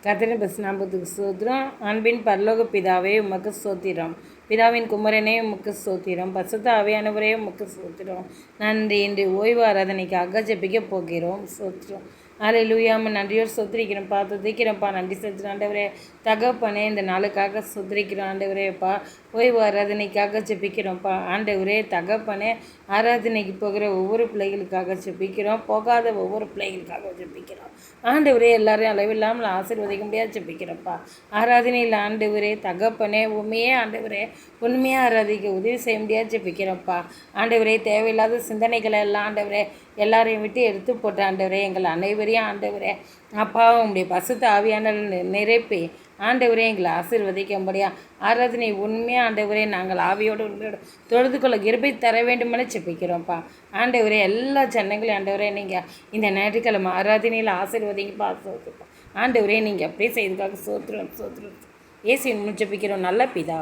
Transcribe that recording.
கர்த்தரின் பரிசுநாமத்துக்கு ஸ்தோத்திரம். அன்பின் பரலோக பிதாவே உமக்கு ஸ்தோத்திரம். பிதாவின் குமரனே உமக்கு ஸ்தோத்திரம். பரிசுத்த ஆவியானவரே உமக்கு ஸ்தோத்திரம். நன்றி. இன்று ஓய்வு ஆராதனைக்காக ஜெபிக்க போகிறோம். ஸ்தோத்திரம். அல்லேலூயா. நன்றியோடு சொத்திரிக்கிறோம்ப்பா, துதிக்கிறோம்ப்பா, நன்றி செலுத்துகிறோம் ஆண்டவரே. தகப்பனே, இந்த நாளுக்காக சொத்திரிக்கிறோம் ஆண்டவரேப்பா. ஓய்வு ஆராதனைக்காக ஜெபிக்கிறோம்ப்பா ஆண்டவரே. தகப்பனே, ஆராதனைக்கு போகிற ஒவ்வொரு பிள்ளைகளுக்காக ஜெபிக்கிறோம், போகாத ஒவ்வொரு பிள்ளைகளுக்காக ஜெபிக்கிறோம் ஆண்டவரே. எல்லாரையும் அளவில்லாமல் ஆசீர்வதிக்க முடியாது ஜெபிக்கிறோம்ப்பா. ஆராதனையில் ஆண்டவரே தகப்பனே, உண்மையே ஆண்டவரே உண்மையாக ஆராதிக்க உதவி செய்ய முடியாது ஜெபிக்கிறோம்ப்பா ஆண்டவரே. தேவையில்லாத சிந்தனைகளை எல்லாம் ஆண்டவரே எல்லாரையும் விட்டு எடுத்து போட்ட ஆண்டவரே, எங்கள் அனைவரையும் ஆண்டவரே அப்பா உங்களுடைய பசுத்த ஆவியான நிரப்பி ஆண்டவரே எங்களை ஆசீர்வதிக்கும்படியா ஆராதனை உண்மையாக ஆண்டவரே நாங்கள் ஆவியோடு உண்மையோடு தொழுது கொள்ள கிருபை தர வேண்டுமென செப்பிக்கிறோம்ப்பா ஆண்டவரே. எல்லா ஜனங்களையும் ஆண்டவரே நீங்கள் இந்த ஞாயிற்றுக்கிழமை ஆராதனையில் ஆசீர்வதிங்கப்பா. ஆண்டவரே நீங்கள் அப்படியே செய்ததுக்காக சோத்திரம் இயேசுவின் மூலம் ஜெபிக்கிறோம் நல்ல பிதா.